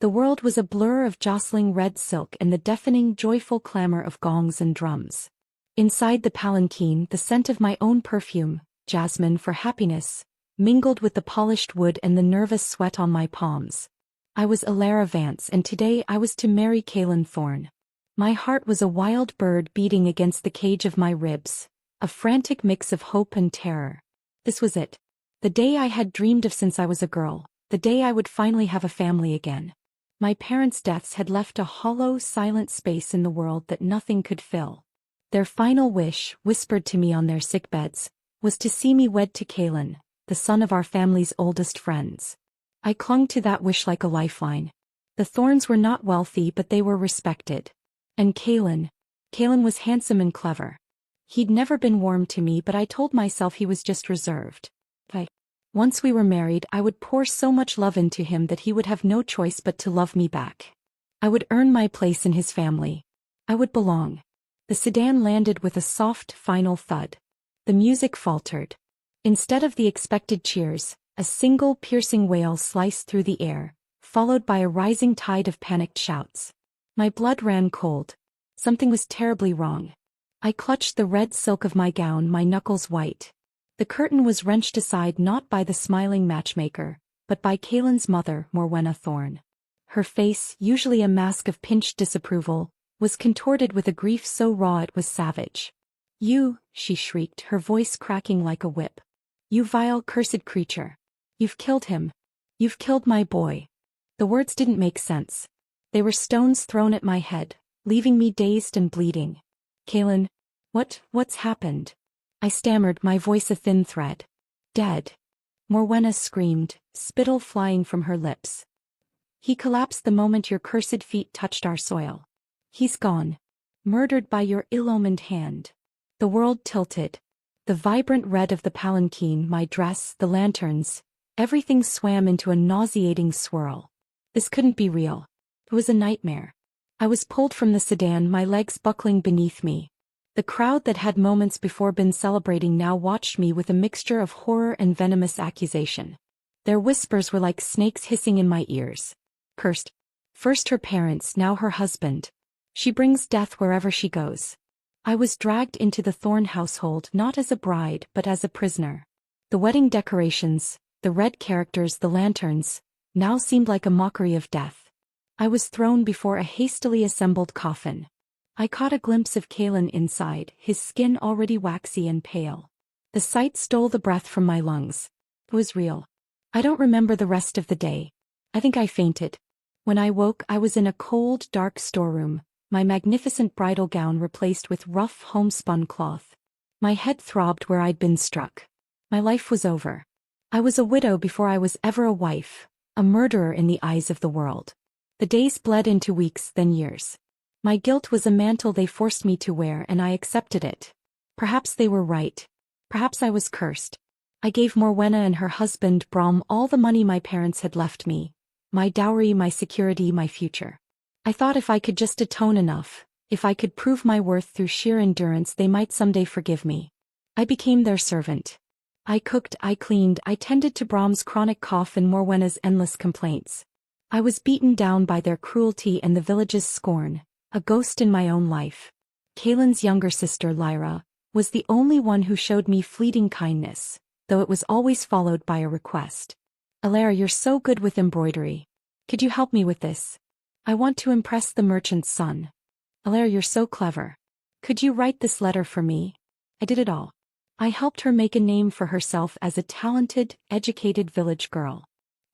The world was a blur of jostling red silk and the deafening, joyful clamor of gongs and drums. Inside the palanquin, the scent of my own perfume, jasmine for happiness, mingled with the polished wood and the nervous sweat on my palms. I was Alara Vance, and today I was to marry Kaelan Thorne. My heart was a wild bird beating against the cage of my ribs, a frantic mix of hope and terror. This was it. The day I had dreamed of since I was a girl, the day I would finally have a family again. My parents' deaths had left a hollow, silent space in the world that nothing could fill. Their final wish, whispered to me on their sickbeds, was to see me wed to Kaelan, the son of our family's oldest friends. I clung to that wish like a lifeline. The Thornes were not wealthy, but they were respected. And Kaelan was handsome and clever. He'd never been warm to me, but I told myself he was just reserved. Once we were married, I would pour so much love into him that he would have no choice but to love me back. I would earn my place in his family. I would belong. The sedan landed with a soft, final thud. The music faltered. Instead of the expected cheers, a single piercing wail sliced through the air, followed by a rising tide of panicked shouts. My blood ran cold. Something was terribly wrong. I clutched the red silk of my gown, my knuckles white. The curtain was wrenched aside not by the smiling matchmaker, but by Kaelan's mother, Morwenna Thorne. Her face, usually a mask of pinched disapproval, was contorted with a grief so raw it was savage. "You," she shrieked, her voice cracking like a whip. "You vile, cursed creature. You've killed him. You've killed my boy." The words didn't make sense. They were stones thrown at my head, leaving me dazed and bleeding. "Kaelan, what's happened?" I stammered, my voice a thin thread. "Dead." Morwenna screamed, spittle flying from her lips. "He collapsed the moment your cursed feet touched our soil. He's gone. Murdered by your ill-omened hand." The world tilted. The vibrant red of the palanquin, my dress, the lanterns, everything swam into a nauseating swirl. This couldn't be real. It was a nightmare. I was pulled from the sedan, my legs buckling beneath me. The crowd that had moments before been celebrating now watched me with a mixture of horror and venomous accusation. Their whispers were like snakes hissing in my ears. "Cursed. First her parents, now her husband. She brings death wherever she goes." I was dragged into the Thorne household not as a bride but as a prisoner. The wedding decorations, the red characters, the lanterns, now seemed like a mockery of death. I was thrown before a hastily assembled coffin. I caught a glimpse of Kaelan inside, his skin already waxy and pale. The sight stole the breath from my lungs. It was real. I don't remember the rest of the day. I think I fainted. When I woke, I was in a cold, dark storeroom, my magnificent bridal gown replaced with rough homespun cloth. My head throbbed where I'd been struck. My life was over. I was a widow before I was ever a wife, a murderer in the eyes of the world. The days bled into weeks, then years. My guilt was a mantle they forced me to wear, and I accepted it. Perhaps they were right. Perhaps I was cursed. I gave Morwenna and her husband Brom all the money my parents had left me, my dowry, my security, my future. I thought if I could just atone enough, if I could prove my worth through sheer endurance, they might someday forgive me. I became their servant. I cooked, I cleaned, I tended to Brom's chronic cough and Morwenna's endless complaints. I was beaten down by their cruelty and the village's scorn, a ghost in my own life. Kaelan's younger sister, Lyra, was the only one who showed me fleeting kindness, though it was always followed by a request. "Alara, you're so good with embroidery. Could you help me with this? I want to impress the merchant's son." "Alara, you're so clever. Could you write this letter for me?" I did it all. I helped her make a name for herself as a talented, educated village girl.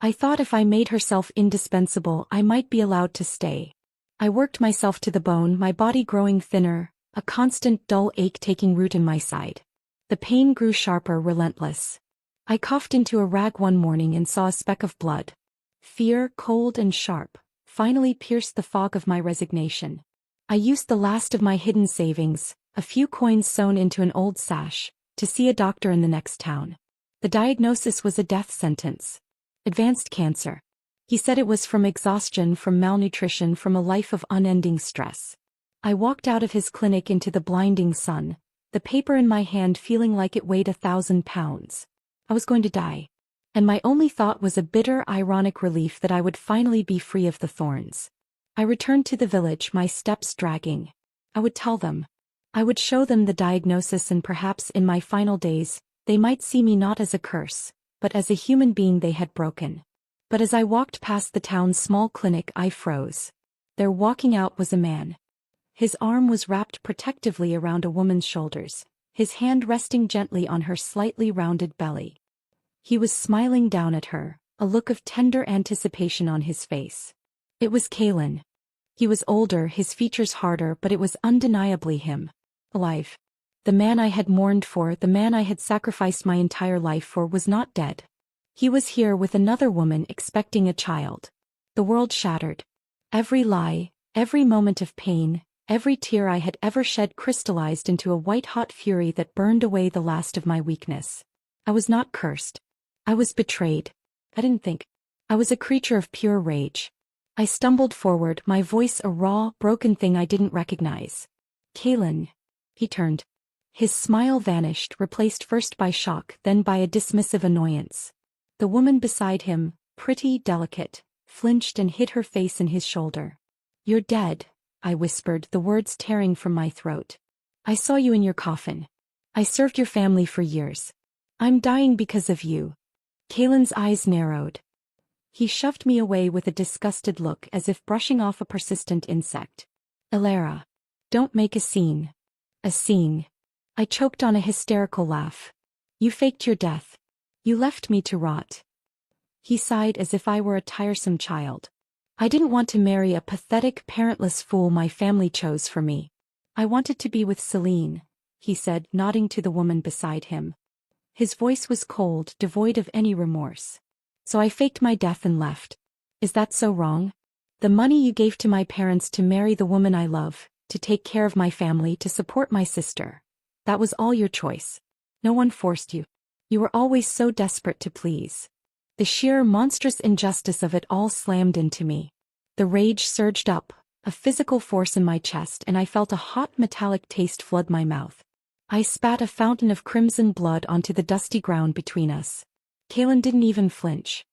I thought if I made herself indispensable, I might be allowed to stay. I worked myself to the bone, my body growing thinner, a constant dull ache taking root in my side. The pain grew sharper, relentless. I coughed into a rag one morning and saw a speck of blood. Fear, cold and sharp, finally pierced the fog of my resignation. I used the last of my hidden savings, a few coins sewn into an old sash, to see a doctor in the next town. The diagnosis was a death sentence. Advanced cancer. He said it was from exhaustion, from malnutrition, from a life of unending stress. I walked out of his clinic into the blinding sun, the paper in my hand feeling like it weighed 1,000 pounds. I was going to die. And my only thought was a bitter, ironic relief that I would finally be free of the thorns. I returned to the village, my steps dragging. I would tell them. I would show them the diagnosis, and perhaps in my final days, they might see me not as a curse, but as a human being they had broken. But as I walked past the town's small clinic, I froze. There, walking out, was a man. His arm was wrapped protectively around a woman's shoulders, his hand resting gently on her slightly rounded belly. He was smiling down at her, a look of tender anticipation on his face. It was Kalen. He was older, his features harder, but it was undeniably him. Alive. The man I had mourned for, the man I had sacrificed my entire life for, was not dead. He was here with another woman, expecting a child. The world shattered. Every lie, every moment of pain, every tear I had ever shed crystallized into a white-hot fury that burned away the last of my weakness. I was not cursed. I was betrayed. I didn't think. I was a creature of pure rage. I stumbled forward, my voice a raw, broken thing I didn't recognize. Kalen. He turned. His smile vanished, replaced first by shock, then by a dismissive annoyance. The woman beside him, pretty, delicate, flinched and hid her face in his shoulder. "You're dead," I whispered, the words tearing from my throat. "I saw you in your coffin. I served your family for years. I'm dying because of you." Kalen's eyes narrowed. He shoved me away with a disgusted look, as if brushing off a persistent insect. "Elara. Don't make a scene." "A scene." I choked on a hysterical laugh. "You faked your death. You left me to rot." He sighed as if I were a tiresome child. "I didn't want to marry a pathetic, parentless fool my family chose for me. I wanted to be with Celine," he said, nodding to the woman beside him. His voice was cold, devoid of any remorse. "So I faked my death and left. Is that so wrong? The money you gave to my parents to marry the woman I love, to take care of my family, to support my sister. That was all your choice. No one forced you. You were always so desperate to please." The sheer, monstrous injustice of it all slammed into me. The rage surged up, a physical force in my chest, and I felt a hot metallic taste flood my mouth. I spat a fountain of crimson blood onto the dusty ground between us. Kalen didn't even flinch.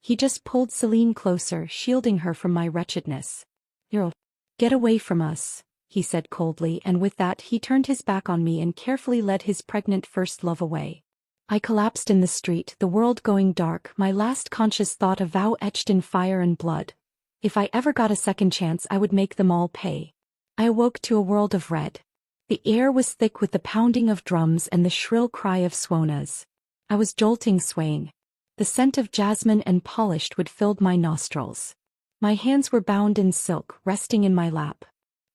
He just pulled Celine closer, shielding her from my wretchedness. "You'll get away from us," he said coldly, and with that he turned his back on me and carefully led his pregnant first love away. I collapsed in the street, the world going dark, my last conscious thought a vow etched in fire and blood. If I ever got a second chance, I would make them all pay. I awoke to a world of red. The air was thick with the pounding of drums and the shrill cry of swanas. I was jolting, swaying. The scent of jasmine and polished wood filled my nostrils. My hands were bound in silk, resting in my lap.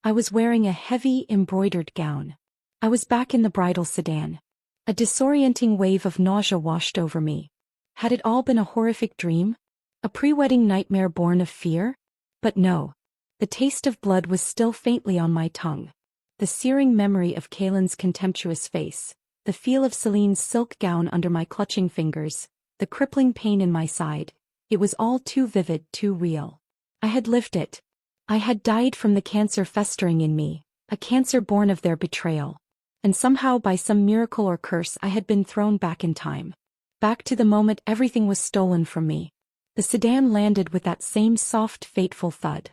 I was wearing a heavy, embroidered gown. I was back in the bridal sedan. A disorienting wave of nausea washed over me. Had it all been a horrific dream? A pre-wedding nightmare born of fear? But no. The taste of blood was still faintly on my tongue. The searing memory of Kalen's contemptuous face, the feel of Celine's silk gown under my clutching fingers, the crippling pain in my side. It was all too vivid, too real. I had lived it. I had died from the cancer festering in me, a cancer born of their betrayal. And somehow, by some miracle or curse, I had been thrown back in time. Back to the moment everything was stolen from me. The sedan landed with that same soft, fateful thud.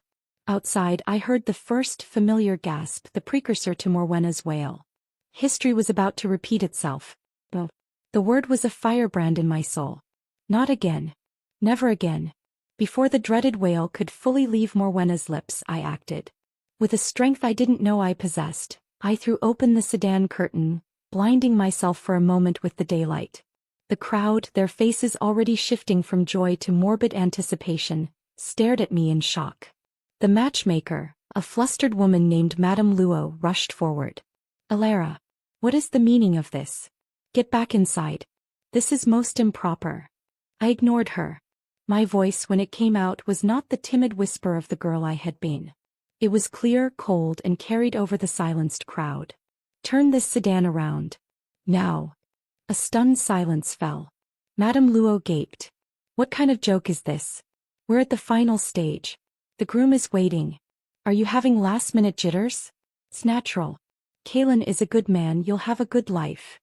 Outside, I heard the first familiar gasp, the precursor to Morwenna's wail. History was about to repeat itself. The word was a firebrand in my soul. Not again. Never again. Before the dreaded wail could fully leave Morwenna's lips, I acted. With a strength I didn't know I possessed, I threw open the sedan curtain, blinding myself for a moment with the daylight. The crowd, their faces already shifting from joy to morbid anticipation, stared at me in shock. The matchmaker, a flustered woman named Madame Luo, rushed forward. "Elara, what is the meaning of this? Get back inside. This is most improper." I ignored her. My voice, when it came out, was not the timid whisper of the girl I had been. It was clear, cold, and carried over the silenced crowd. "Turn this sedan around. Now." A stunned silence fell. Madame Luo gaped. "What kind of joke is this? We're at the final stage. The groom is waiting. Are you having last-minute jitters? It's natural. Kalen is a good man, you'll have a good life."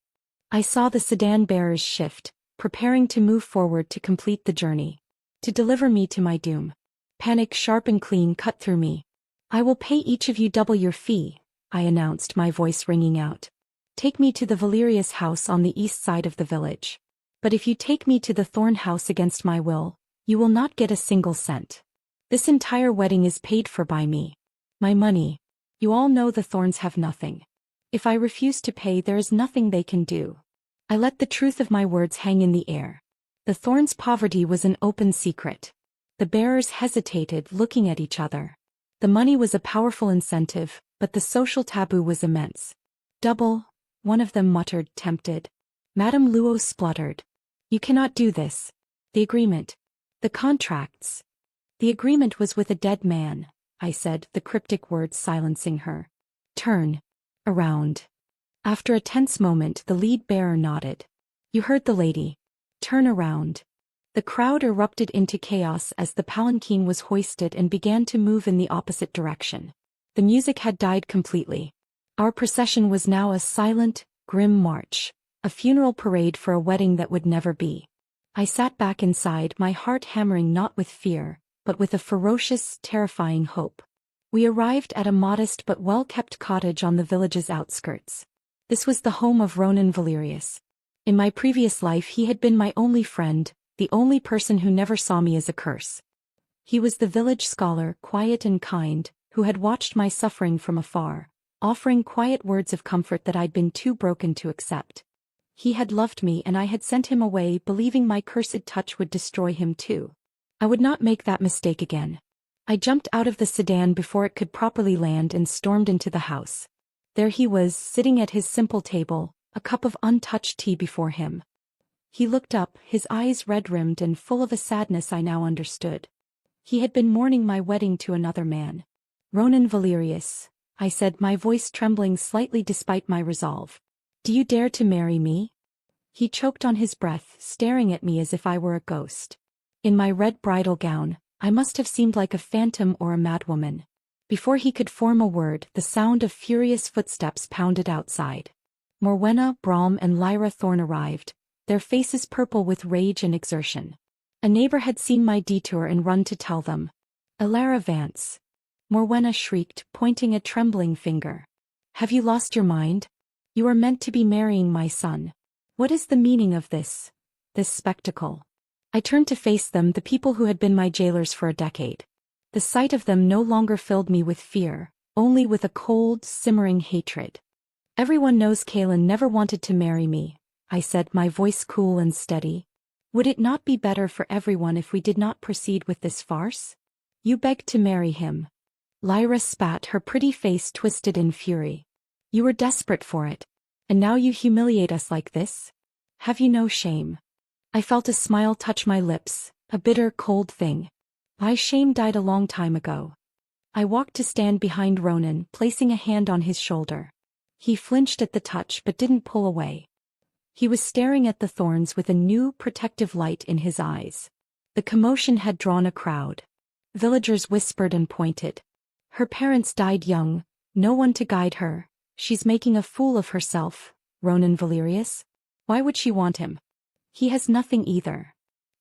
I saw the sedan bearers shift, preparing to move forward to complete the journey. To deliver me to my doom. Panic sharp and clean cut through me. I will pay each of you double your fee, I announced, my voice ringing out. Take me to the Valerius house on the east side of the village. But if you take me to the Thorn house against my will, you will not get a single cent. This entire wedding is paid for by me. My money. You all know the Thorns have nothing. If I refuse to pay, there is nothing they can do. I let the truth of my words hang in the air. The Thorns' poverty was an open secret. The bearers hesitated, looking at each other. The money was a powerful incentive, but the social taboo was immense. Double, one of them muttered, tempted. Madame Luo spluttered. You cannot do this. The agreement. The contracts. The agreement was with a dead man, I said, the cryptic words silencing her. Turn. Around. After a tense moment, the lead bearer nodded. You heard the lady. Turn around. The crowd erupted into chaos as the palanquin was hoisted and began to move in the opposite direction. The music had died completely. Our procession was now a silent, grim march, a funeral parade for a wedding that would never be. I sat back inside, my heart hammering not with fear, but with a ferocious, terrifying hope. We arrived at a modest but well-kept cottage on the village's outskirts. This was the home of Ronan Valerius. In my previous life he had been my only friend, the only person who never saw me as a curse. He was the village scholar, quiet and kind, who had watched my suffering from afar, offering quiet words of comfort that I'd been too broken to accept. He had loved me and I had sent him away believing my cursed touch would destroy him too. I would not make that mistake again. I jumped out of the sedan before it could properly land and stormed into the house. There he was, sitting at his simple table, a cup of untouched tea before him. He looked up, his eyes red-rimmed and full of a sadness I now understood. He had been mourning my wedding to another man. Ronan Valerius, I said, my voice trembling slightly despite my resolve. Do you dare to marry me? He choked on his breath, staring at me as if I were a ghost. In my red bridal gown, I must have seemed like a phantom or a madwoman. Before he could form a word, the sound of furious footsteps pounded outside. Morwenna, Brahm and Lyra Thorn arrived, their faces purple with rage and exertion. A neighbor had seen my detour and run to tell them. Alara Vance. Morwenna shrieked, pointing a trembling finger. Have you lost your mind? You are meant to be marrying my son. What is the meaning of this spectacle? I turned to face them, the people who had been my jailers for a decade. The sight of them no longer filled me with fear, only with a cold, simmering hatred. Everyone knows Kaelin never wanted to marry me, I said, my voice cool and steady. Would it not be better for everyone if we did not proceed with this farce? You begged to marry him. Lyra spat, her pretty face twisted in fury. You were desperate for it. And now you humiliate us like this? Have you no shame? I felt a smile touch my lips, a bitter, cold thing. My shame died a long time ago. I walked to stand behind Ronan, placing a hand on his shoulder. He flinched at the touch but didn't pull away. He was staring at the thorns with a new, protective light in his eyes. The commotion had drawn a crowd. Villagers whispered and pointed. Her parents died young, no one to guide her. She's making a fool of herself, Ronan Valerius. Why would she want him? He has nothing either.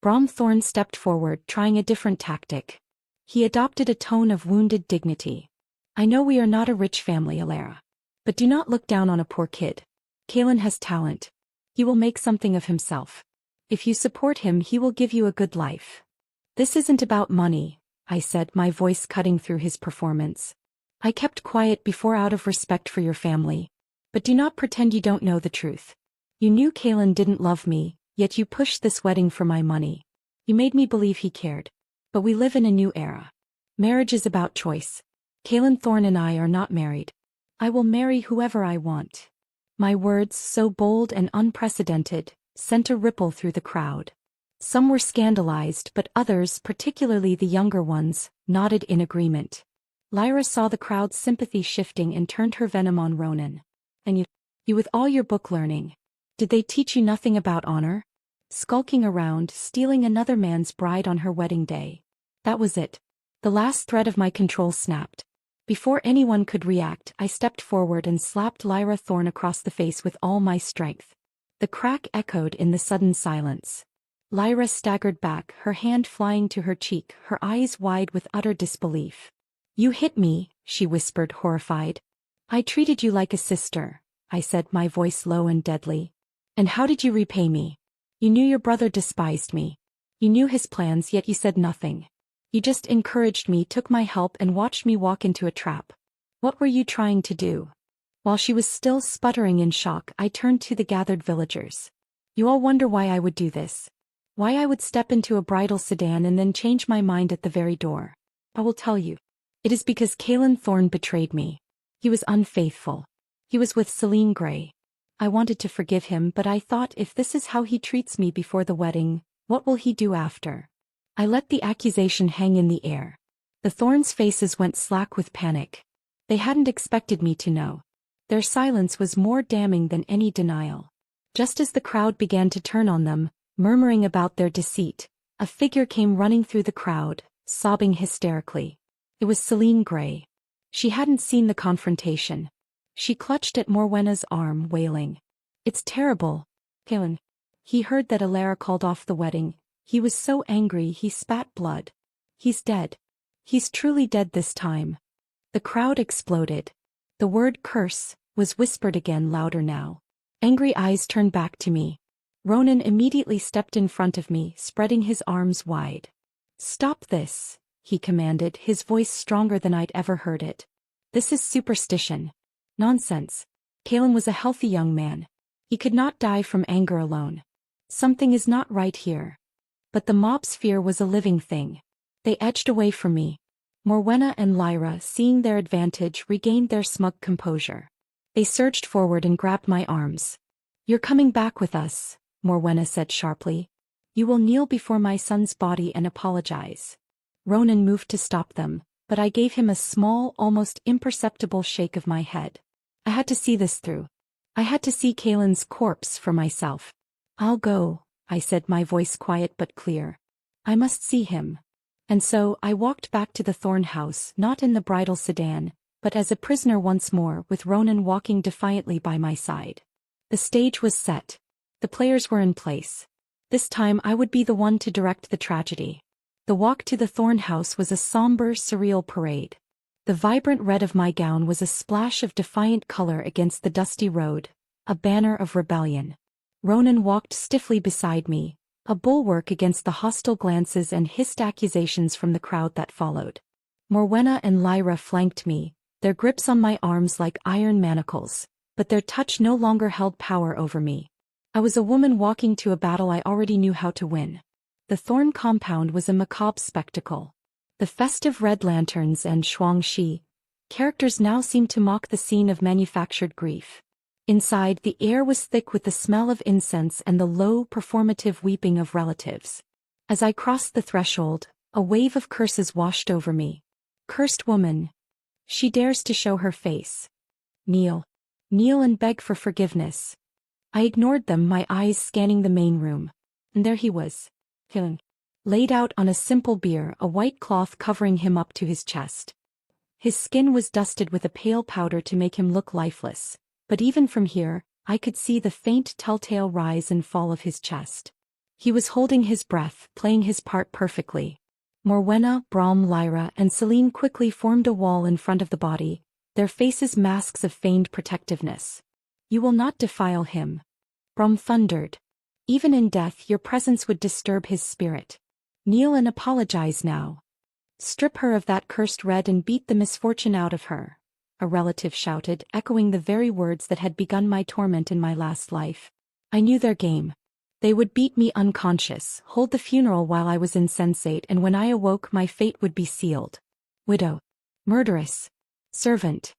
Brahm Thorn stepped forward, trying a different tactic. He adopted a tone of wounded dignity. I know we are not a rich family, Alara. But do not look down on a poor kid. Kaelin has talent. He will make something of himself. If you support him, he will give you a good life. This isn't about money, I said, my voice cutting through his performance. I kept quiet before out of respect for your family. But do not pretend you don't know the truth. You knew Kaelin didn't love me, yet you pushed this wedding for my money. You made me believe he cared. But we live in a new era. Marriage is about choice. Kaelin Thorn and I are not married. I will marry whoever I want. My words, so bold and unprecedented, sent a ripple through the crowd. Some were scandalized, but others, particularly the younger ones, nodded in agreement. Lyra saw the crowd's sympathy shifting and turned her venom on Ronan. And you with all your book learning. Did they teach you nothing about honor? Skulking around, stealing another man's bride on her wedding day. That was it. The last thread of my control snapped. Before anyone could react, I stepped forward and slapped Lyra Thorn across the face with all my strength. The crack echoed in the sudden silence. Lyra staggered back, her hand flying to her cheek, her eyes wide with utter disbelief. "You hit me," she whispered, horrified. "I treated you like a sister," I said, my voice low and deadly. "And how did you repay me? You knew your brother despised me. You knew his plans, yet you said nothing. You just encouraged me, took my help, and watched me walk into a trap. What were you trying to do?" While she was still sputtering in shock, I turned to the gathered villagers. "You all wonder why I would do this. Why I would step into a bridal sedan and then change my mind at the very door. I will tell you. It is because Kalen Thorne betrayed me. He was unfaithful. He was with Celine Gray. I wanted to forgive him, but I thought, if this is how he treats me before the wedding, what will he do after?" I let the accusation hang in the air. The Thornes' faces went slack with panic. They hadn't expected me to know. Their silence was more damning than any denial. Just as the crowd began to turn on them, murmuring about their deceit, a figure came running through the crowd, sobbing hysterically. It was Celine Gray. She hadn't seen the confrontation. She clutched at Morwenna's arm, wailing. "It's terrible, Kalen." He heard that Alara called off the wedding. He was so angry he spat blood. "He's dead. He's truly dead this time." The crowd exploded. The word curse was whispered again, louder now. Angry eyes turned back to me. Ronan immediately stepped in front of me, spreading his arms wide. "Stop this," he commanded, his voice stronger than I'd ever heard it. "This is superstition." "Nonsense." Kalen was a healthy young man. He could not die from anger alone. "Something is not right here." But the mob's fear was a living thing. They edged away from me. Morwenna and Lyra, seeing their advantage, regained their smug composure. They surged forward and grabbed my arms. "You're coming back with us," Morwenna said sharply. "You will kneel before my son's body and apologize." Ronan moved to stop them, but I gave him a small, almost imperceptible shake of my head. I had to see this through. I had to see Kalen's corpse for myself. "I'll go," I said, my voice quiet but clear. "I must see him." And so I walked back to the Thorne house, not in the bridal sedan, but as a prisoner once more, with Ronan walking defiantly by my side. The stage was set. The players were in place. This time I would be the one to direct the tragedy. The walk to the Thorne house was a somber, surreal parade. The vibrant red of my gown was a splash of defiant color against the dusty road, a banner of rebellion. Ronan walked stiffly beside me, a bulwark against the hostile glances and hissed accusations from the crowd that followed. Morwenna and Lyra flanked me, their grips on my arms like iron manacles, but their touch no longer held power over me. I was a woman walking to a battle I already knew how to win. The Thorne compound was a macabre spectacle. The festive red lanterns and Shuangxi characters now seemed to mock the scene of manufactured grief. Inside, the air was thick with the smell of incense and the low, performative weeping of relatives. As I crossed the threshold, a wave of curses washed over me. "Cursed woman! She dares to show her face. Kneel. Kneel and beg for forgiveness." I ignored them, my eyes scanning the main room. And there he was. Kalen. Laid out on a simple bier, a white cloth covering him up to his chest. His skin was dusted with a pale powder to make him look lifeless. But even from here, I could see the faint telltale rise and fall of his chest. He was holding his breath, playing his part perfectly. Morwenna, Brahm, Lyra, and Celine quickly formed a wall in front of the body, their faces masks of feigned protectiveness. "You will not defile him," Brahm thundered. "Even in death your presence would disturb his spirit. Kneel and apologize now. Strip her of that cursed red and beat the misfortune out of her," a relative shouted, echoing the very words that had begun my torment in my last life. I knew their game. They would beat me unconscious, hold the funeral while I was insensate, and when I awoke my fate would be sealed. Widow. Murderess. Servant.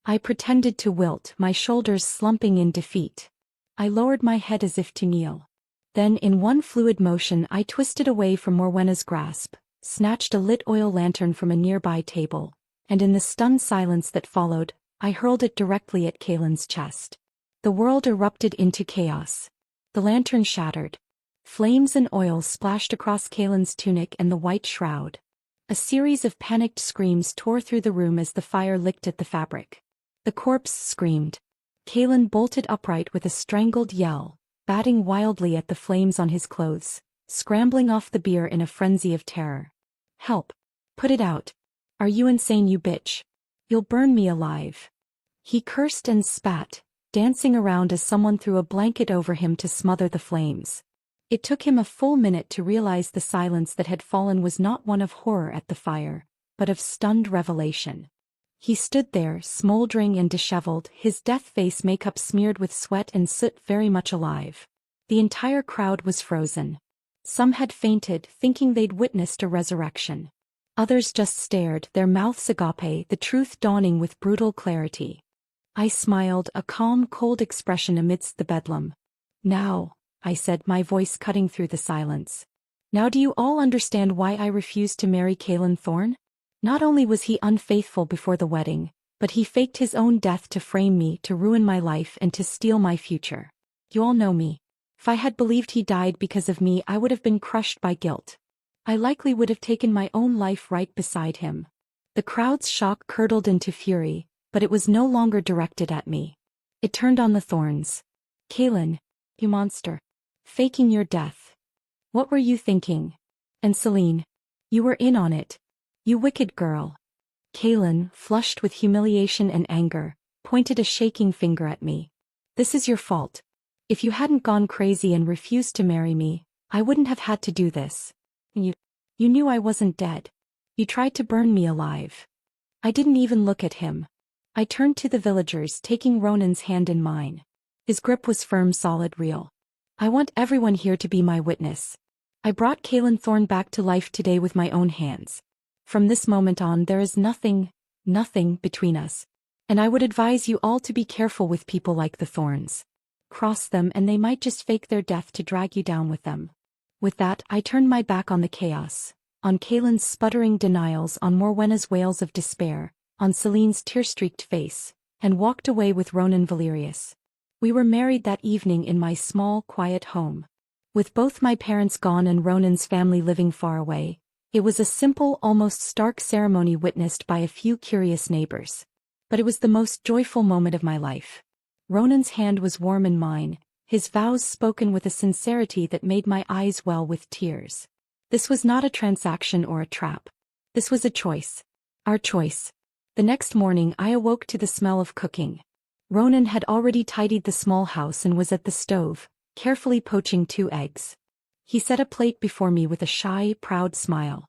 I pretended to wilt, my shoulders slumping in defeat. I lowered my head as if to kneel. Then in one fluid motion I twisted away from Morwenna's grasp, snatched a lit oil lantern from a nearby table, and in the stunned silence that followed, I hurled it directly at Kalen's chest. The world erupted into chaos. The lantern shattered. Flames and oil splashed across Kalen's tunic and the white shroud. A series of panicked screams tore through the room as the fire licked at the fabric. The corpse screamed. Kalen bolted upright with a strangled yell, batting wildly at the flames on his clothes, scrambling off the beer in a frenzy of terror. "Help! Put it out! Are you insane, you bitch? You'll burn me alive!" He cursed and spat, dancing around as someone threw a blanket over him to smother the flames. It took him a full minute to realize the silence that had fallen was not one of horror at the fire, but of stunned revelation. He stood there, smoldering and disheveled, his death face makeup smeared with sweat and soot, very much alive. The entire crowd was frozen. Some had fainted, thinking they'd witnessed a resurrection. Others just stared, their mouths agape, the truth dawning with brutal clarity. I smiled, a calm, cold expression amidst the bedlam. "Now," I said, my voice cutting through the silence. "Now do you all understand why I refused to marry Caelan Thorne? Not only was he unfaithful before the wedding, but he faked his own death to frame me, to ruin my life and to steal my future. You all know me. If I had believed he died because of me, I would have been crushed by guilt. I likely would have taken my own life right beside him." The crowd's shock curdled into fury, but it was no longer directed at me. It turned on the Thornes. "Caelan, you monster. Faking your death. What were you thinking? And Celine, you were in on it. You wicked girl." Caelan, flushed with humiliation and anger, pointed a shaking finger at me. "This is your fault. If you hadn't gone crazy and refused to marry me, I wouldn't have had to do this. You knew I wasn't dead. You tried to burn me alive." I didn't even look at him. I turned to the villagers, taking Ronan's hand in mine. His grip was firm, solid, real. "I want everyone here to be my witness. I brought Caelan Thorne back to life today with my own hands. From this moment on, there is nothing between us. And I would advise you all to be careful with people like the Thornes. Cross them and they might just fake their death to drag you down with them." With that, I turned my back on the chaos, on Caelan's sputtering denials, on Morwenna's wails of despair, on Celine's tear-streaked face, and walked away with Ronan Valerius. We were married that evening in my small, quiet home. With both my parents gone and Ronan's family living far away, it was a simple, almost stark ceremony witnessed by a few curious neighbors. But it was the most joyful moment of my life. Ronan's hand was warm in mine, his vows spoken with a sincerity that made my eyes well with tears. This was not a transaction or a trap. This was a choice. Our choice. The next morning I awoke to the smell of cooking. Ronan had already tidied the small house and was at the stove, carefully poaching 2 eggs. He set a plate before me with a shy, proud smile.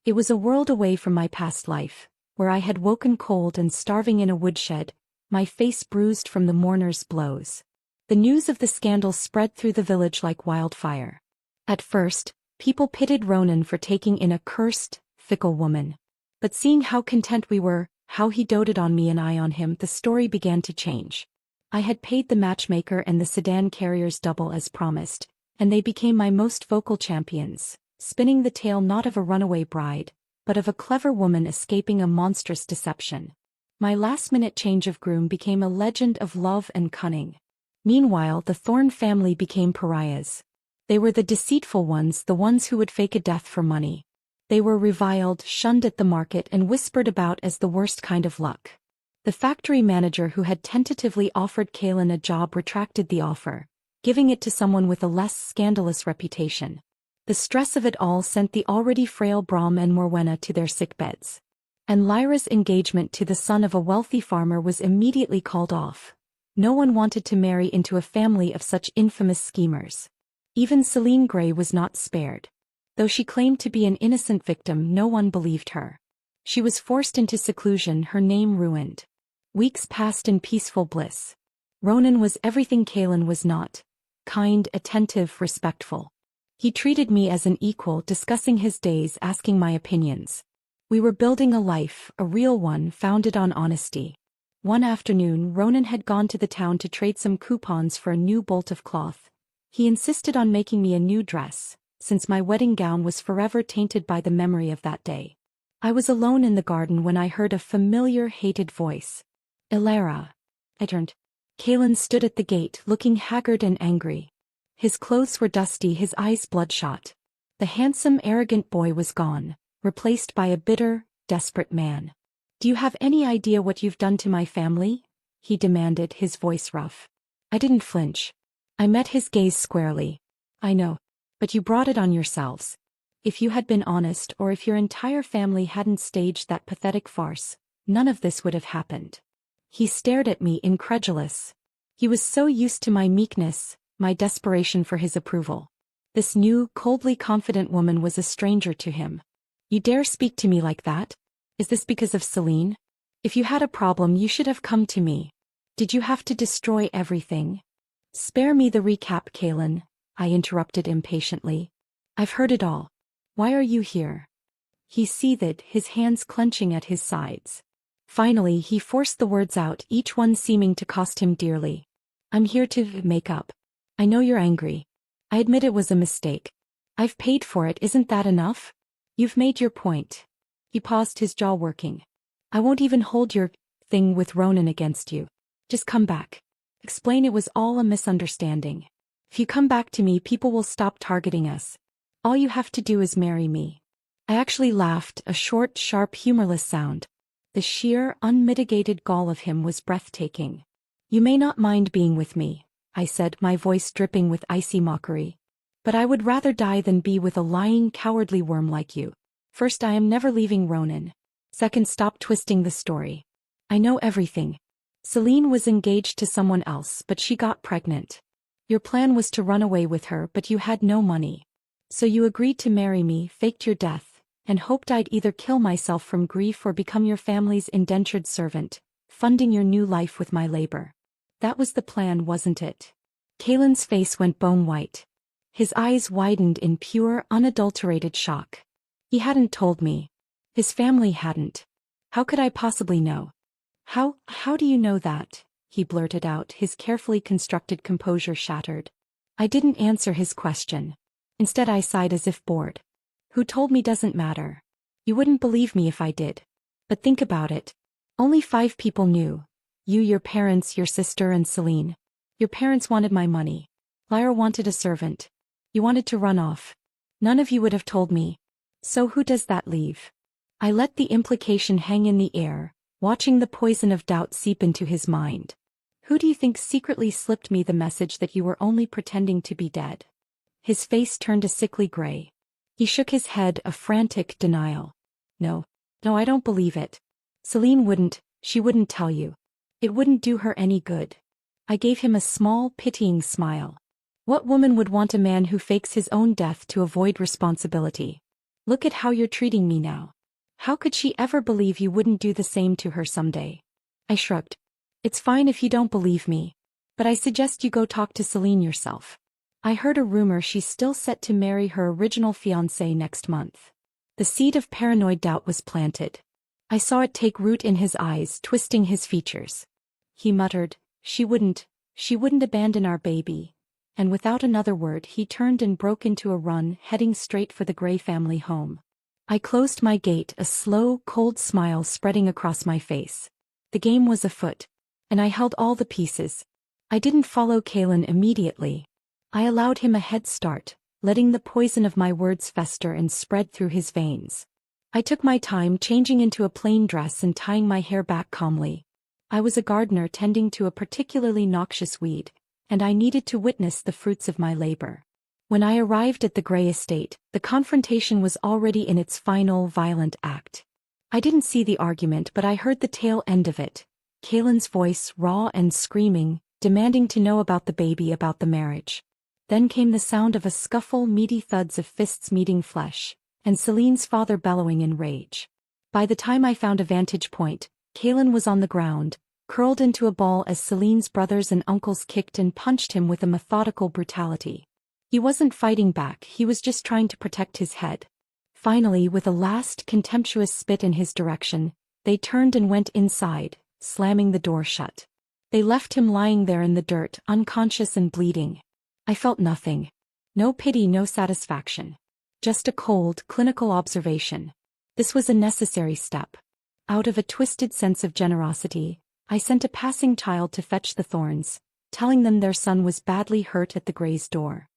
It was a world away from my past life, where I had woken cold and starving in a woodshed, my face bruised from the mourners' blows. The news of the scandal spread through the village like wildfire. At first, people pitied Ronan for taking in a cursed, fickle woman. But seeing how content we were, how he doted on me and I on him, the story began to change. I had paid the matchmaker and the sedan carriers double as promised, and they became my most vocal champions, spinning the tale not of a runaway bride, but of a clever woman escaping a monstrous deception. My last-minute change of groom became a legend of love and cunning. Meanwhile, the Thorne family became pariahs. They were the deceitful ones, the ones who would fake a death for money. They were reviled, shunned at the market, and whispered about as the worst kind of luck. The factory manager who had tentatively offered Caelan a job retracted the offer, giving it to someone with a less scandalous reputation. The stress of it all sent the already frail Brom and Morwenna to their sickbeds. And Lyra's engagement to the son of a wealthy farmer was immediately called off. No one wanted to marry into a family of such infamous schemers. Even Celine Gray was not spared. Though she claimed to be an innocent victim, no one believed her. She was forced into seclusion, her name ruined. Weeks passed in peaceful bliss. Ronan was everything Caelan was not: kind, attentive, respectful. He treated me as an equal, discussing his days, asking my opinions. We were building a life, a real one, founded on honesty. One afternoon, Ronan had gone to the town to trade some coupons for a new bolt of cloth. He insisted on making me a new dress, since my wedding gown was forever tainted by the memory of that day. I was alone in the garden when I heard a familiar, hated voice. "Ilara." I turned. Caelan stood at the gate, looking haggard and angry. His clothes were dusty, his eyes bloodshot. The handsome, arrogant boy was gone, replaced by a bitter, desperate man. "Do you have any idea what you've done to my family?" he demanded, his voice rough. I didn't flinch. I met his gaze squarely. I know. But you brought it on yourselves. If you had been honest, or if your entire family hadn't staged that pathetic farce, none of this would have happened. He stared at me incredulous. He was so used to my meekness, my desperation for his approval. This new, coldly confident woman was a stranger to him. You dare speak to me like that? Is this because of Celine? If you had a problem, you should have come to me. Did you have to destroy everything? Spare me the recap, Kaylin, I interrupted impatiently. I've heard it all. Why are you here? He seethed, his hands clenching at his sides. Finally, he forced the words out, each one seeming to cost him dearly. I'm here to make up. I know you're angry. I admit it was a mistake. I've paid for it, isn't that enough? You've made your point. He paused, his jaw working. I won't even hold your thing with Ronan against you. Just come back. Explain it was all a misunderstanding. If you come back to me, people will stop targeting us. All you have to do is marry me. I actually laughed, a short, sharp, humorless sound. The sheer, unmitigated gall of him was breathtaking. You may not mind being with me, I said, my voice dripping with icy mockery. But I would rather die than be with a lying, cowardly worm like you. First, I am never leaving Ronan. Second, stop twisting the story. I know everything. Celine was engaged to someone else, but she got pregnant. Your plan was to run away with her, but you had no money. So you agreed to marry me, faked your death, and hoped I'd either kill myself from grief or become your family's indentured servant, funding your new life with my labor. That was the plan, wasn't it? Kaylin's face went bone white. His eyes widened in pure, unadulterated shock. He hadn't told me. His family hadn't. How could I possibly know? How do you know that? He blurted out, his carefully constructed composure shattered. I didn't answer his question. Instead, I sighed as if bored. Who told me doesn't matter. You wouldn't believe me if I did. But think about it. Only 5 people knew. You, your parents, your sister, and Celine. Your parents wanted my money. Lyra wanted a servant. You wanted to run off. None of you would have told me. So who does that leave? I let the implication hang in the air, watching the poison of doubt seep into his mind. Who do you think secretly slipped me the message that you were only pretending to be dead? His face turned a sickly gray. He shook his head, a frantic denial. No, I don't believe it. Celine wouldn't, she wouldn't tell you. It wouldn't do her any good. I gave him a small, pitying smile. What woman would want a man who fakes his own death to avoid responsibility? Look at how you're treating me now. How could she ever believe you wouldn't do the same to her someday? I shrugged. It's fine if you don't believe me. But I suggest you go talk to Celine yourself. I heard a rumor she's still set to marry her original fiancé next month. The seed of paranoid doubt was planted. I saw it take root in his eyes, twisting his features. He muttered, She wouldn't abandon our baby. And without another word, he turned and broke into a run, heading straight for the Gray family home. I closed my gate, a slow, cold smile spreading across my face. The game was afoot. And I held all the pieces. I didn't follow Kaylin immediately. I allowed him a head start, letting the poison of my words fester and spread through his veins. I took my time, changing into a plain dress and tying my hair back calmly. I was a gardener tending to a particularly noxious weed, and I needed to witness the fruits of my labor. When I arrived at the Gray estate, the confrontation was already in its final, violent act. I didn't see the argument, but I heard the tail end of it. Kaylin's voice, raw and screaming, demanding to know about the baby, about the marriage. Then came the sound of a scuffle, meaty thuds of fists meeting flesh, and Celine's father bellowing in rage. By the time I found a vantage point, Kaylin was on the ground, curled into a ball as Celine's brothers and uncles kicked and punched him with a methodical brutality. He wasn't fighting back, he was just trying to protect his head. Finally, with a last contemptuous spit in his direction, they turned and went inside, slamming the door shut. They left him lying there in the dirt, unconscious and bleeding. I felt nothing. No pity, no satisfaction. Just a cold, clinical observation. This was a necessary step. Out of a twisted sense of generosity, I sent a passing child to fetch the thorns, telling them their son was badly hurt at the Gray's door.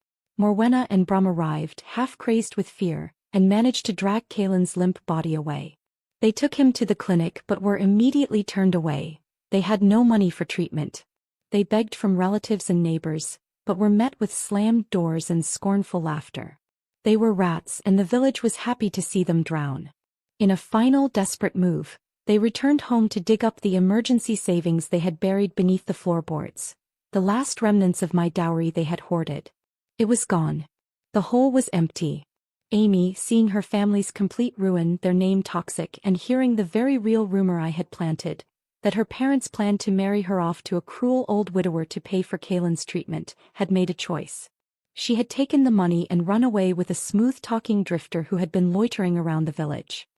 Morwenna and Brum arrived, half-crazed with fear, and managed to drag Kaylin's limp body away. They took him to the clinic but were immediately turned away. They had no money for treatment. They begged from relatives and neighbors, but were met with slammed doors and scornful laughter. They were rats, and the village was happy to see them drown. In a final desperate move, they returned home to dig up the emergency savings they had buried beneath the floorboards, the last remnants of my dowry they had hoarded. It was gone. The hole was empty. Amy, seeing her family's complete ruin, their name toxic, and hearing the very real rumor I had planted, that her parents planned to marry her off to a cruel old widower to pay for Kaylin's treatment, had made a choice. She had taken the money and run away with a smooth-talking drifter who had been loitering around the village.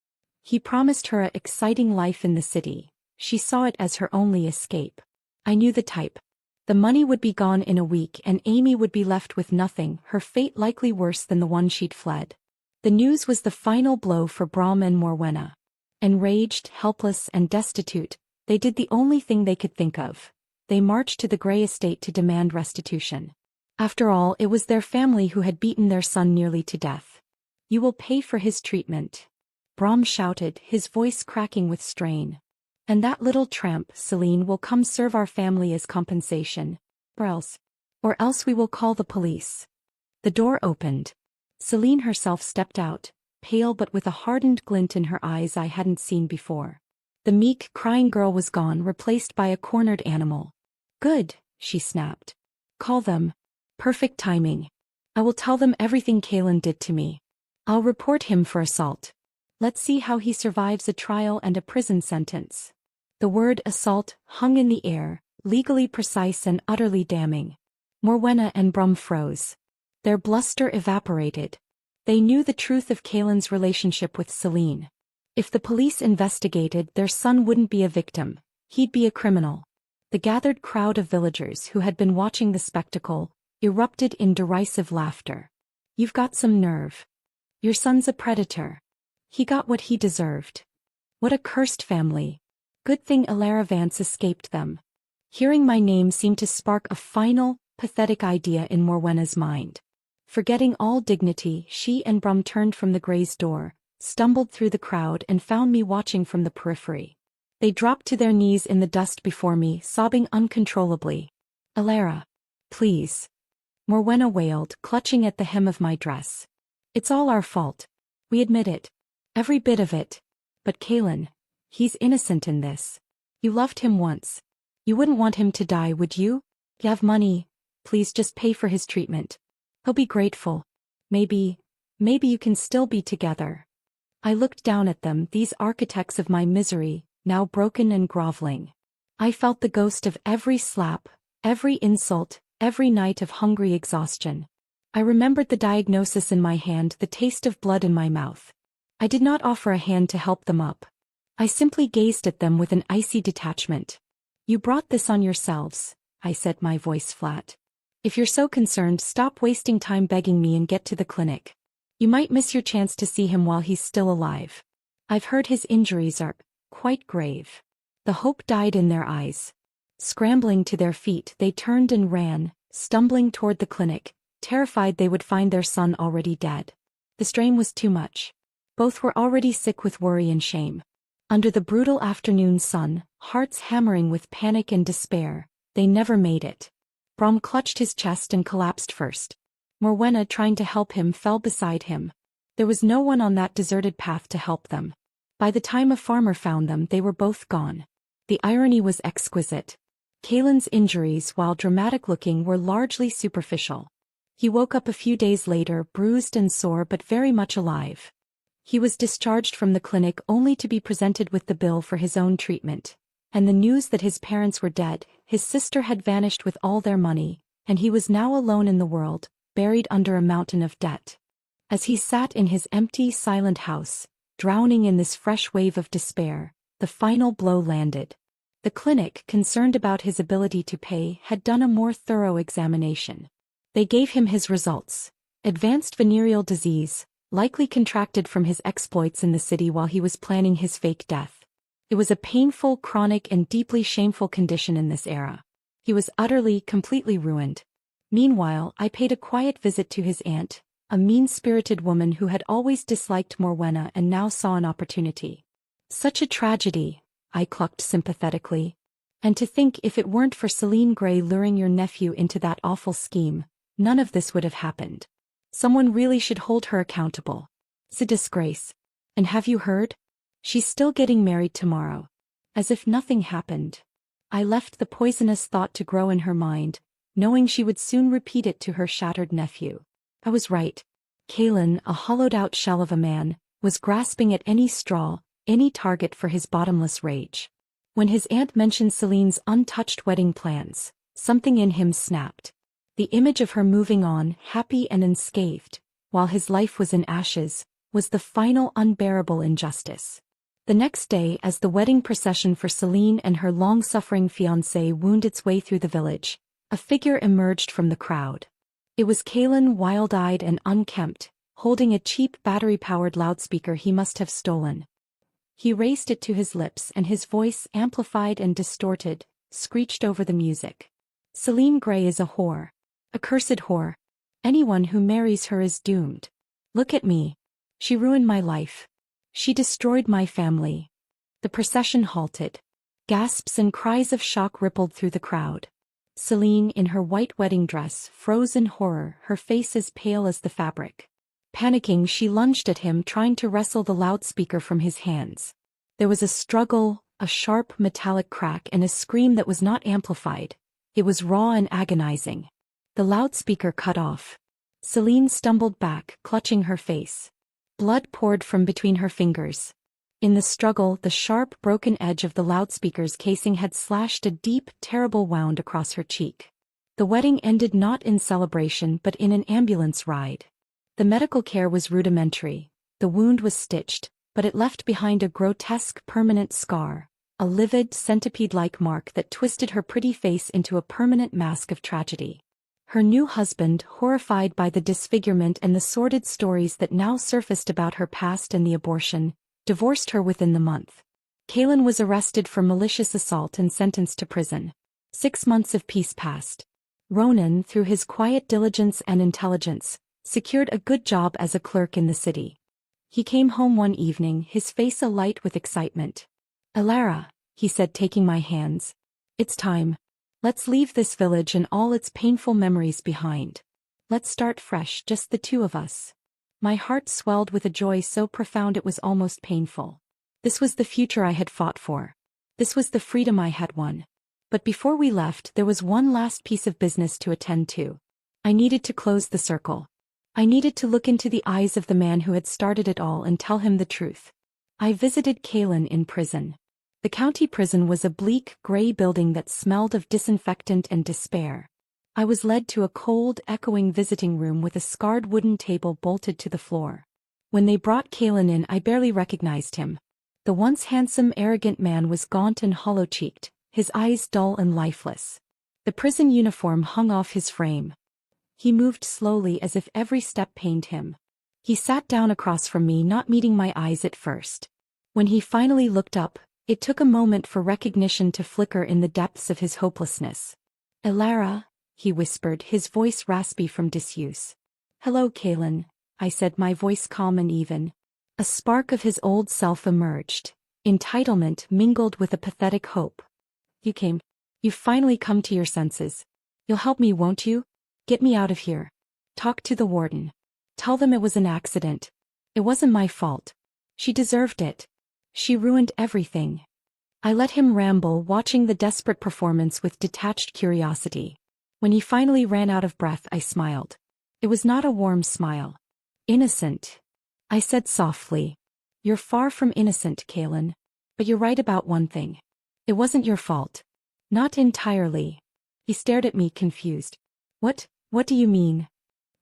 He promised her an exciting life in the city. She saw it as her only escape. I knew the type. The money would be gone in a week and Amy would be left with nothing, her fate likely worse than the one she'd fled. The news was the final blow for Brom and Morwenna. Enraged, helpless, and destitute, they did the only thing they could think of. They marched to the Grey estate to demand restitution. After all, it was their family who had beaten their son nearly to death. "You will pay for his treatment," Brom shouted, his voice cracking with strain. "And that little tramp, Celine, will come serve our family as compensation. Or else we will call the police." The door opened. Celine herself stepped out, pale but with a hardened glint in her eyes I hadn't seen before. The meek, crying girl was gone, replaced by a cornered animal. "Good," she snapped. "Call them. Perfect timing. I will tell them everything Kaylin did to me. I'll report him for assault. Let's see how he survives a trial and a prison sentence." The word assault hung in the air, legally precise and utterly damning. Morwenna and Brum froze. Their bluster evaporated. They knew the truth of Kaylin's relationship with Celine. If the police investigated, their son wouldn't be a victim, he'd be a criminal. The gathered crowd of villagers who had been watching the spectacle erupted in derisive laughter. "You've got some nerve. Your son's a predator. He got what he deserved. What a cursed family. Good thing Alara Vance escaped them." Hearing my name seemed to spark a final, pathetic idea in Morwenna's mind. Forgetting all dignity, she and Brum turned from the Grey's door, stumbled through the crowd and found me watching from the periphery. They dropped to their knees in the dust before me, sobbing uncontrollably. "Alara, please," Morwenna wailed, clutching at the hem of my dress. "It's all our fault. We admit it. Every bit of it. But Kaylin, he's innocent in this. You loved him once. You wouldn't want him to die, would you? You have money. Please just pay for his treatment. He'll be grateful. Maybe you can still be together." I looked down at them, these architects of my misery, now broken and groveling. I felt the ghost of every slap, every insult, every night of hungry exhaustion. I remembered the diagnosis in my hand, the taste of blood in my mouth. I did not offer a hand to help them up. I simply gazed at them with an icy detachment. "You brought this on yourselves," I said, my voice flat. "If you're so concerned, stop wasting time begging me and get to the clinic. You might miss your chance to see him while he's still alive. I've heard his injuries are quite grave." The hope died in their eyes. Scrambling to their feet, they turned and ran, stumbling toward the clinic, terrified they would find their son already dead. The strain was too much. Both were already sick with worry and shame. Under the brutal afternoon sun, hearts hammering with panic and despair, they never made it. Brom clutched his chest and collapsed first. Morwenna, trying to help him, fell beside him. There was no one on that deserted path to help them. By the time a farmer found them, they were both gone. The irony was exquisite. Kaylin's injuries, while dramatic-looking, were largely superficial. He woke up a few days later, bruised and sore but very much alive. He was discharged from the clinic only to be presented with the bill for his own treatment. And the news that his parents were dead, his sister had vanished with all their money, and he was now alone in the world, buried under a mountain of debt. As he sat in his empty, silent house, drowning in this fresh wave of despair, the final blow landed. The clinic, concerned about his ability to pay, had done a more thorough examination. They gave him his results: advanced venereal disease, likely contracted from his exploits in the city while he was planning his fake death. It was a painful, chronic, and deeply shameful condition in this era. He was utterly, completely ruined. Meanwhile, I paid a quiet visit to his aunt, a mean-spirited woman who had always disliked Morwenna and now saw an opportunity. "Such a tragedy," I clucked sympathetically. And to think if it weren't for Celine Gray luring your nephew into that awful scheme, none of this would have happened. Someone really should hold her accountable. It's a disgrace. And have you heard? She's still getting married tomorrow. As if nothing happened. I left the poisonous thought to grow in her mind, knowing she would soon repeat it to her shattered nephew. I was right. Kalen, a hollowed-out shell of a man, was grasping at any straw, any target for his bottomless rage. When his aunt mentioned Celine's untouched wedding plans, something in him snapped. The image of her moving on, happy and unscathed, while his life was in ashes, was the final unbearable injustice. The next day, as the wedding procession for Celine and her long-suffering fiancé wound its way through the village, a figure emerged from the crowd. It was Kalen, wild-eyed and unkempt, holding a cheap battery-powered loudspeaker he must have stolen. He raised it to his lips and his voice, amplified and distorted, screeched over the music. Celine Gray is a whore. A cursed whore. Anyone who marries her is doomed. Look at me. She ruined my life. She destroyed my family. The procession halted. Gasps and cries of shock rippled through the crowd. Celine, in her white wedding dress, froze in horror, her face as pale as the fabric. Panicking, she lunged at him, trying to wrestle the loudspeaker from his hands. There was a struggle, a sharp metallic crack, and a scream that was not amplified. It was raw and agonizing. The loudspeaker cut off. Celine stumbled back, clutching her face. Blood poured from between her fingers. In the struggle, the sharp, broken edge of the loudspeaker's casing had slashed a deep, terrible wound across her cheek. The wedding ended not in celebration but in an ambulance ride. The medical care was rudimentary. The wound was stitched, but it left behind a grotesque, permanent scar, a livid, centipede-like mark that twisted her pretty face into a permanent mask of tragedy. Her new husband, horrified by the disfigurement and the sordid stories that now surfaced about her past and the abortion, divorced her within the month. Kalen was arrested for malicious assault and sentenced to prison. 6 months of peace passed. Ronan, through his quiet diligence and intelligence, secured a good job as a clerk in the city. He came home one evening, his face alight with excitement. "Alara," he said, taking my hands. "It's time. Let's leave this village and all its painful memories behind. Let's start fresh, just the two of us." My heart swelled with a joy so profound it was almost painful. This was the future I had fought for. This was the freedom I had won. But before we left, there was one last piece of business to attend to. I needed to close the circle. I needed to look into the eyes of the man who had started it all and tell him the truth. I visited Kalen in prison. The county prison was a bleak, gray building that smelled of disinfectant and despair. I was led to a cold, echoing visiting room with a scarred wooden table bolted to the floor. When they brought Kalen in, I barely recognized him. The once handsome, arrogant man was gaunt and hollow-cheeked, his eyes dull and lifeless. The prison uniform hung off his frame. He moved slowly as if every step pained him. He sat down across from me, not meeting my eyes at first. When he finally looked up, it took a moment for recognition to flicker in the depths of his hopelessness. "Alara," he whispered, his voice raspy from disuse. "Hello, Kalen," I said, my voice calm and even. A spark of his old self emerged, entitlement mingled with a pathetic hope. "You came. You've finally come to your senses. You'll help me, won't you? Get me out of here. Talk to the warden. Tell them it was an accident. It wasn't my fault. She deserved it. She ruined everything." I let him ramble, watching the desperate performance with detached curiosity. When he finally ran out of breath, I smiled. It was not a warm smile. "Innocent," I said softly. "You're far from innocent, Kalen. But you're right about one thing. It wasn't your fault. Not entirely." He stared at me, confused. What do you mean?"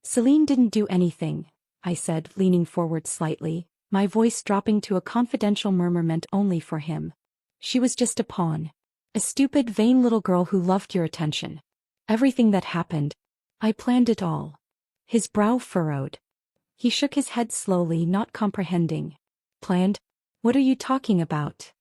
"Celine didn't do anything," I said, leaning forward slightly, my voice dropping to a confidential murmur meant only for him. "She was just a pawn. A stupid, vain little girl who loved your attention. Everything that happened, I planned it all." His brow furrowed. He shook his head slowly, not comprehending. "Planned? What are you talking about?"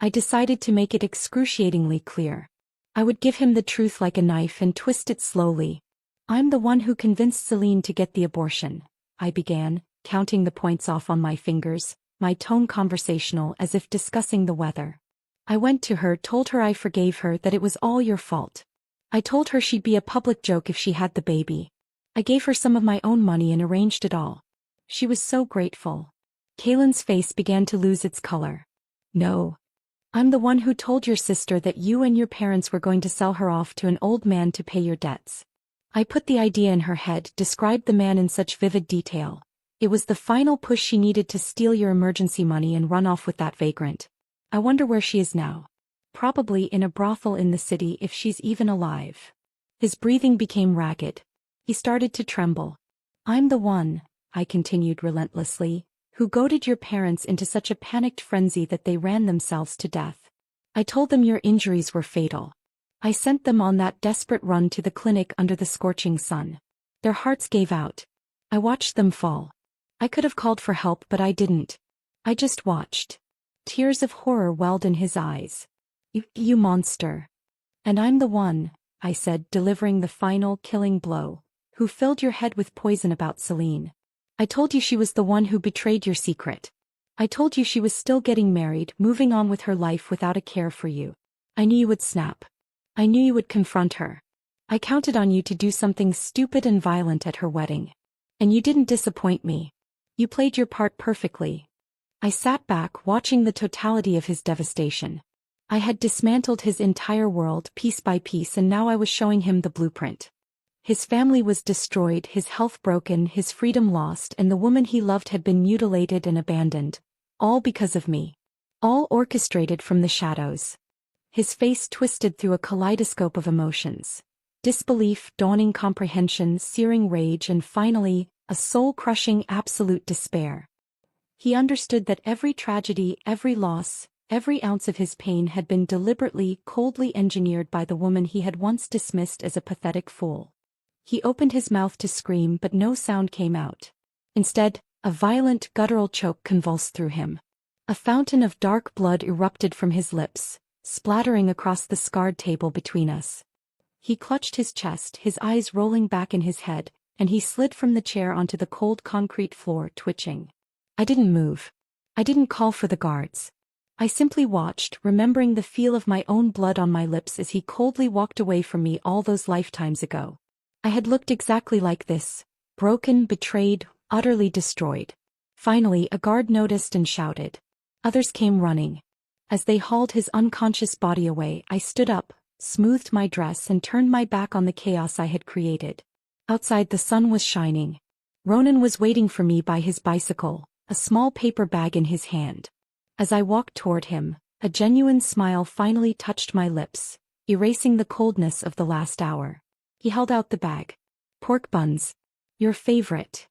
I decided to make it excruciatingly clear. I would give him the truth like a knife and twist it slowly. "I'm the one who convinced Celine to get the abortion," I began, counting the points off on my fingers, my tone conversational as if discussing the weather. I went to her, told her I forgave her, that it was all your fault. I told her she'd be a public joke if she had the baby. I gave her some of my own money and arranged it all. She was so grateful. Kaylin's face began to lose its color. No. I'm the one who told your sister that you and your parents were going to sell her off to an old man to pay your debts. I put the idea in her head, described the man in such vivid detail. It was the final push she needed to steal your emergency money and run off with that vagrant. I wonder where she is now. Probably in a brothel in the city, if she's even alive. His breathing became ragged. He started to tremble. I'm the one, I continued relentlessly, who goaded your parents into such a panicked frenzy that they ran themselves to death. I told them your injuries were fatal. I sent them on that desperate run to the clinic under the scorching sun. Their hearts gave out. I watched them fall. I could have called for help, but I didn't. I just watched. Tears of horror welled in his eyes. You monster. And I'm the one, I said, delivering the final killing blow, who filled your head with poison about Celine. I told you she was the one who betrayed your secret. I told you she was still getting married, moving on with her life without a care for you. I knew you would snap. I knew you would confront her. I counted on you to do something stupid and violent at her wedding. And you didn't disappoint me. You played your part perfectly. I sat back, watching the totality of his devastation. I had dismantled his entire world piece by piece, and now I was showing him the blueprint. His family was destroyed, his health broken, his freedom lost, and the woman he loved had been mutilated and abandoned. All because of me. All orchestrated from the shadows. His face twisted through a kaleidoscope of emotions. Disbelief, dawning comprehension, searing rage, and finally, a soul-crushing absolute despair. He understood that every tragedy, every loss, every ounce of his pain had been deliberately, coldly engineered by the woman he had once dismissed as a pathetic fool. He opened his mouth to scream, but no sound came out. Instead, a violent, guttural choke convulsed through him. A fountain of dark blood erupted from his lips, splattering across the scarred table between us. He clutched his chest, his eyes rolling back in his head, and he slid from the chair onto the cold concrete floor, twitching. I didn't move. I didn't call for the guards. I simply watched, remembering the feel of my own blood on my lips as he coldly walked away from me all those lifetimes ago. I had looked exactly like this, broken, betrayed, utterly destroyed. Finally, a guard noticed and shouted. Others came running. As they hauled his unconscious body away, I stood up, smoothed my dress, and turned my back on the chaos I had created. Outside, the sun was shining. Ronan was waiting for me by his bicycle, a small paper bag in his hand. As I walked toward him, a genuine smile finally touched my lips, erasing the coldness of the last hour. He held out the bag. Pork buns. Your favorite.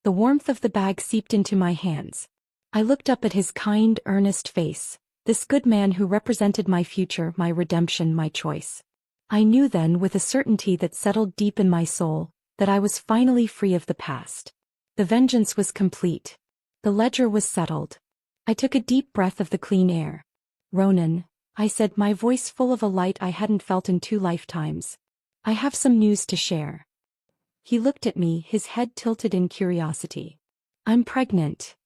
The warmth of the bag seeped into my hands. I looked up at his kind, earnest face, this good man who represented my future, my redemption, my choice. I knew then, with a certainty that settled deep in my soul, that I was finally free of the past. The vengeance was complete. The ledger was settled. I took a deep breath of the clean air. Ronan, I said, my voice full of a light I hadn't felt in 2 lifetimes. I have some news to share. He looked at me, his head tilted in curiosity. I'm pregnant.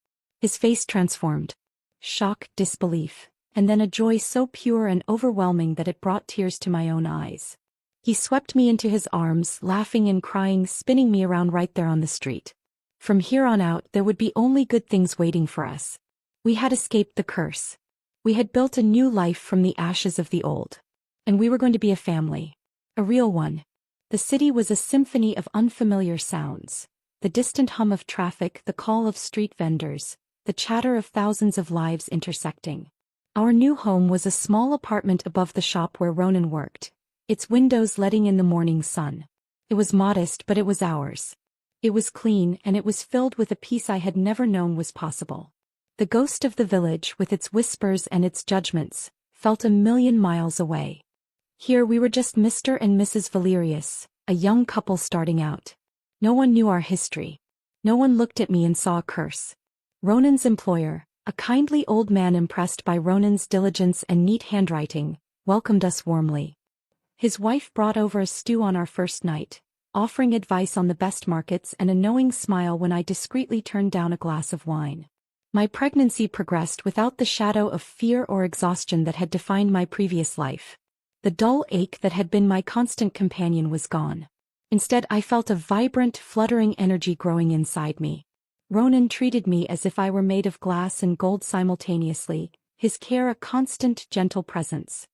His face transformed. Shock, disbelief, and then a joy so pure and overwhelming that it brought tears to my own eyes. He swept me into his arms, laughing and crying, spinning me around right there on the street. From here on out, there would be only good things waiting for us. We had escaped the curse. We had built a new life from the ashes of the old. And we were going to be a family. A real one. The city was a symphony of unfamiliar sounds. The distant hum of traffic, the call of street vendors, the chatter of thousands of lives intersecting. Our new home was a small apartment above the shop where Ronan worked, its windows letting in the morning sun. It was modest, but it was ours. It was clean, and it was filled with a peace I had never known was possible. The ghost of the village, with its whispers and its judgments, felt a million miles away. Here we were just Mr. and Mrs. Valerius, a young couple starting out. No one knew our history. No one looked at me and saw a curse. Ronan's employer, a kindly old man impressed by Ronan's diligence and neat handwriting, welcomed us warmly. His wife brought over a stew on our first night, offering advice on the best markets and a knowing smile when I discreetly turned down a glass of wine. My pregnancy progressed without the shadow of fear or exhaustion that had defined my previous life. The dull ache that had been my constant companion was gone. Instead, I felt a vibrant, fluttering energy growing inside me. Ronan treated me as if I were made of glass and gold simultaneously, his care a constant, gentle presence.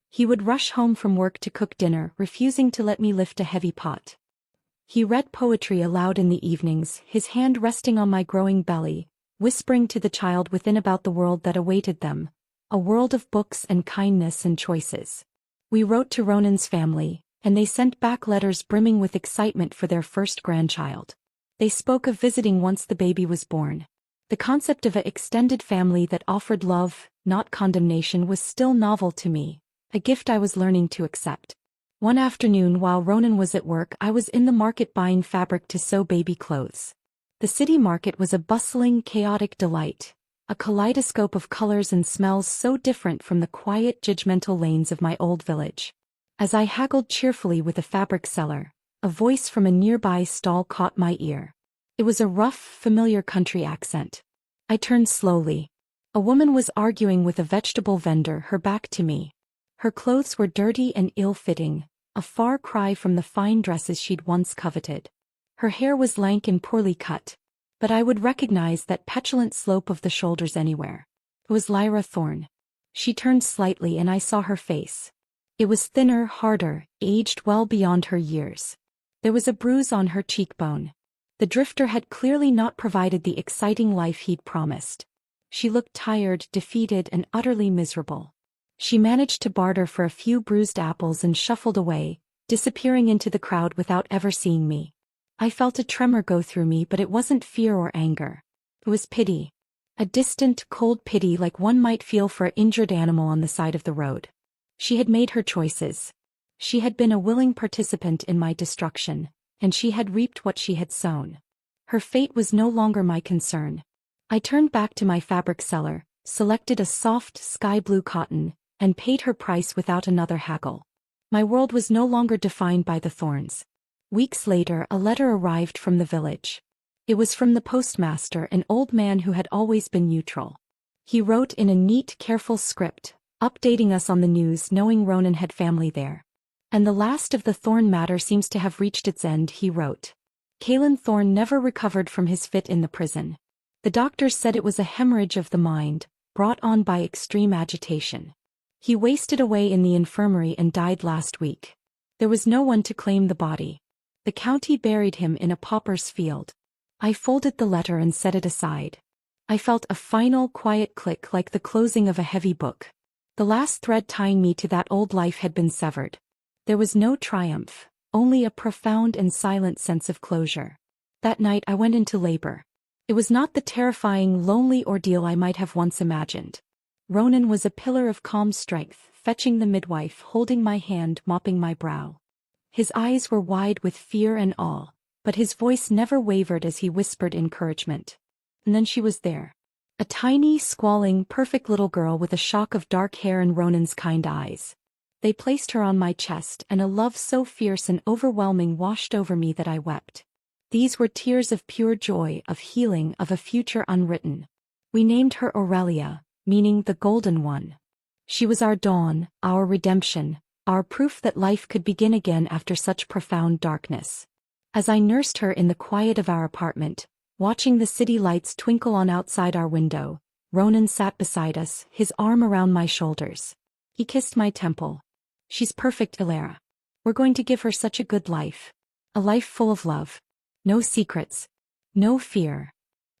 He would rush home from work to cook dinner, refusing to let me lift a heavy pot. He read poetry aloud in the evenings, his hand resting on my growing belly, whispering to the child within about the world that awaited them, a world of books and kindness and choices. We wrote to Ronan's family, and they sent back letters brimming with excitement for their first grandchild. They spoke of visiting once the baby was born. The concept of an extended family that offered love, not condemnation, was still novel to me, a gift I was learning to accept. One afternoon while Ronan was at work, I was in the market buying fabric to sew baby clothes. The city market was a bustling, chaotic delight, a kaleidoscope of colors and smells so different from the quiet, judgmental lanes of my old village. As I haggled cheerfully with a fabric seller, a voice from a nearby stall caught my ear. It was a rough, familiar country accent. I turned slowly. A woman was arguing with a vegetable vendor, her back to me. Her clothes were dirty and ill-fitting, a far cry from the fine dresses she'd once coveted. Her hair was lank and poorly cut, but I would recognize that petulant slope of the shoulders anywhere. It was Lyra Thorne. She turned slightly and I saw her face. It was thinner, harder, aged well beyond her years. There was a bruise on her cheekbone. The drifter had clearly not provided the exciting life he'd promised. She looked tired, defeated, and utterly miserable. She managed to barter for a few bruised apples and shuffled away, disappearing into the crowd without ever seeing me. I felt a tremor go through me, but it wasn't fear or anger. It was pity. A distant, cold pity like one might feel for an injured animal on the side of the road. She had made her choices. She had been a willing participant in my destruction, and she had reaped what she had sown. Her fate was no longer my concern. I turned back to my fabric seller, selected a soft, sky-blue cotton, and paid her price without another haggle. My world was no longer defined by the thorns. Weeks later, a letter arrived from the village. It was from the postmaster, an old man who had always been neutral. He wrote in a neat, careful script, updating us on the news, knowing Ronan had family there. And the last of the Thorn matter seems to have reached its end, he wrote. Caelan Thorn never recovered from his fit in the prison. The doctors said it was a hemorrhage of the mind, brought on by extreme agitation. He wasted away in the infirmary and died last week. There was no one to claim the body. The county buried him in a pauper's field. I folded the letter and set it aside. I felt a final, quiet click like the closing of a heavy book. The last thread tying me to that old life had been severed. There was no triumph, only a profound and silent sense of closure. That night I went into labor. It was not the terrifying, lonely ordeal I might have once imagined. Ronan was a pillar of calm strength, fetching the midwife, holding my hand, mopping my brow. His eyes were wide with fear and awe, but his voice never wavered as he whispered encouragement. And then she was there. A tiny, squalling, perfect little girl with a shock of dark hair and Ronan's kind eyes. They placed her on my chest, and a love so fierce and overwhelming washed over me that I wept. These were tears of pure joy, of healing, of a future unwritten. We named her Aurelia, meaning the Golden One. She was our dawn, our redemption, our proof that life could begin again after such profound darkness. As I nursed her in the quiet of our apartment, watching the city lights twinkle on outside our window, Ronan sat beside us, his arm around my shoulders. He kissed my temple. She's perfect, Ilara. We're going to give her such a good life. A life full of love. No secrets. No fear.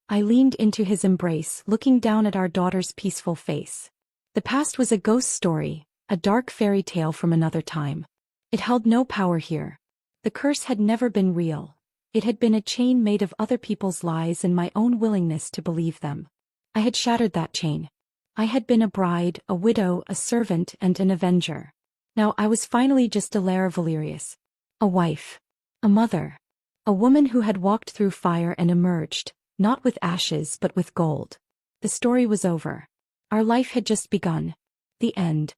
I leaned into his embrace, looking down at our daughter's peaceful face. The past was a ghost story, a dark fairy tale from another time. It held no power here. The curse had never been real. It had been a chain made of other people's lies and my own willingness to believe them. I had shattered that chain. I had been a bride, a widow, a servant, and an avenger. Now I was finally just Ilara Valerius. A wife. A mother. A woman who had walked through fire and emerged, not with ashes but with gold. The story was over. Our life had just begun. The end.